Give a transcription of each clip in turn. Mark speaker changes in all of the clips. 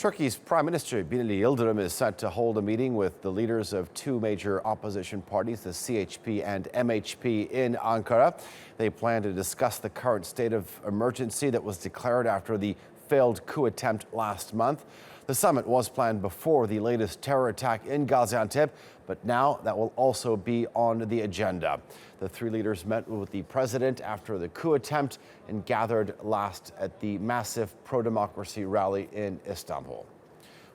Speaker 1: Turkey's Prime Minister Binali Yildirim is set to hold a meeting with the leaders of two major opposition parties, the CHP and MHP, in Ankara. They plan to discuss the current state of emergency that was declared after the failed coup attempt last month. The summit was planned before the latest terror attack in Gaziantep, but now that will also be on the agenda. The three leaders met with the president after the coup attempt and gathered last at the massive pro-democracy rally in Istanbul.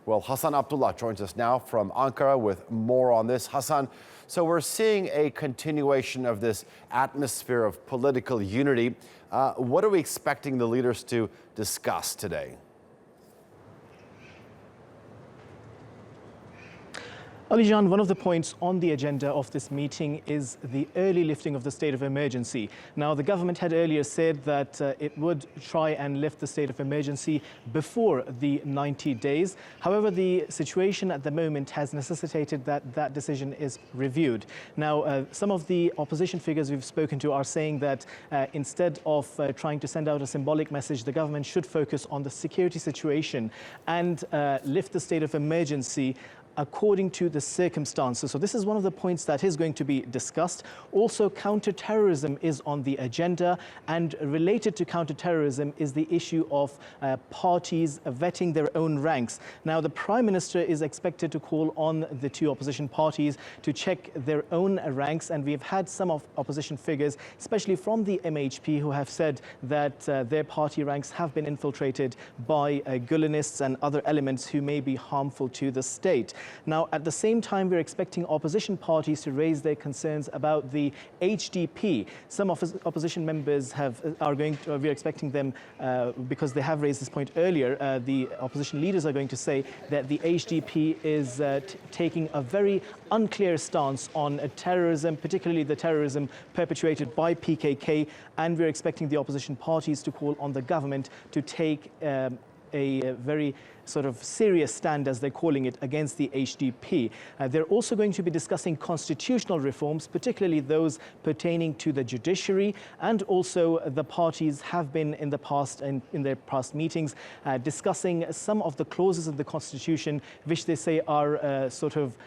Speaker 1: Well, Hasan Abdullah joins us now from Ankara with more on this. Hasan, so we're seeing a continuation of this atmosphere of political unity. What are we expecting the leaders to discuss today?
Speaker 2: Alijan, one of the points on the agenda of this meeting is the early lifting of the state of emergency. Now, the government had earlier said that it would try and lift the state of emergency before the 90 days. However, the situation at the moment has necessitated that that decision is reviewed. Now, some of the opposition figures we've spoken to are saying that instead of trying to send out a symbolic message, the government should focus on the security situation and lift the state of emergency according to the circumstances. So this is one of the points that is going to be discussed. Also, counter-terrorism is on the agenda, and related to counter-terrorism is the issue of parties vetting their own ranks. Now, the Prime Minister is expected to call on the two opposition parties to check their own ranks, and we've had some of opposition figures, especially from the MHP, who have said that their party ranks have been infiltrated by Gulenists and other elements who may be harmful to the state. Now, at the same time, we're expecting opposition parties to raise their concerns about the HDP. Some opposition members we're expecting them, because they have raised this point earlier, the opposition leaders are going to say that the HDP is taking a very unclear stance on terrorism, particularly the terrorism perpetuated by PKK, and we're expecting the opposition parties to call on the government to take a very sort of serious stand, as they're calling it, against the HDP. They're also going to be discussing constitutional reforms, particularly those pertaining to the judiciary, and also the parties have been in the past and in their past meetings discussing some of the clauses of the Constitution, which they say are sort of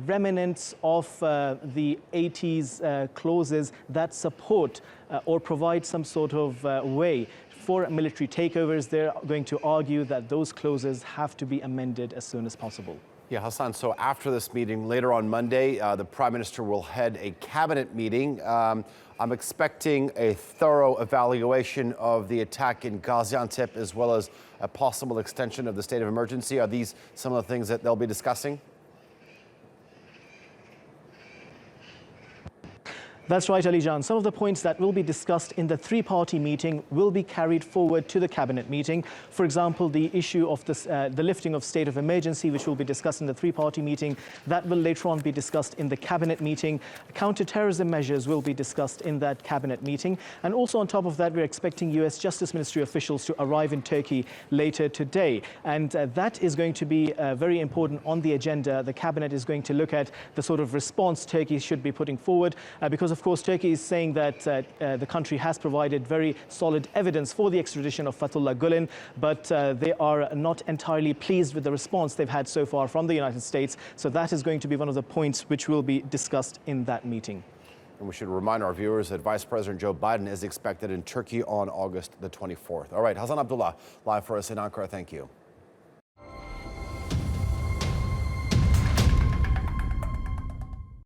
Speaker 2: remnants of the 80s clauses that support or provide some sort of way for military takeovers. They're going to argue that those clauses have to be amended as soon as possible.
Speaker 1: Yeah, Hasan, so after this meeting, later on Monday, the Prime Minister will head a cabinet meeting. I'm expecting a thorough evaluation of the attack in Gaziantep, as well as a possible extension of the state of emergency. Are these some of the things that they'll be discussing?
Speaker 2: That's right, Alijan. Some of the points that will be discussed in the three-party meeting will be carried forward to the cabinet meeting. For example, the issue of the lifting of state of emergency, which will be discussed in the three-party meeting, that will later on be discussed in the cabinet meeting. Counter-terrorism measures will be discussed in that cabinet meeting. And also on top of that, we're expecting US Justice Ministry officials to arrive in Turkey later today. And that is going to be very important on the agenda. The cabinet is going to look at the sort of response Turkey should be putting forward, because of course, Turkey is saying that the country has provided very solid evidence for the extradition of Fethullah Gulen, but they are not entirely pleased with the response they've had so far from the United States. So that is going to be one of the points which will be discussed in that meeting.
Speaker 1: And we should remind our viewers that Vice President Joe Biden is expected in Turkey on August the 24th. All right, Hasan Abdullah, live for us in Ankara. Thank you.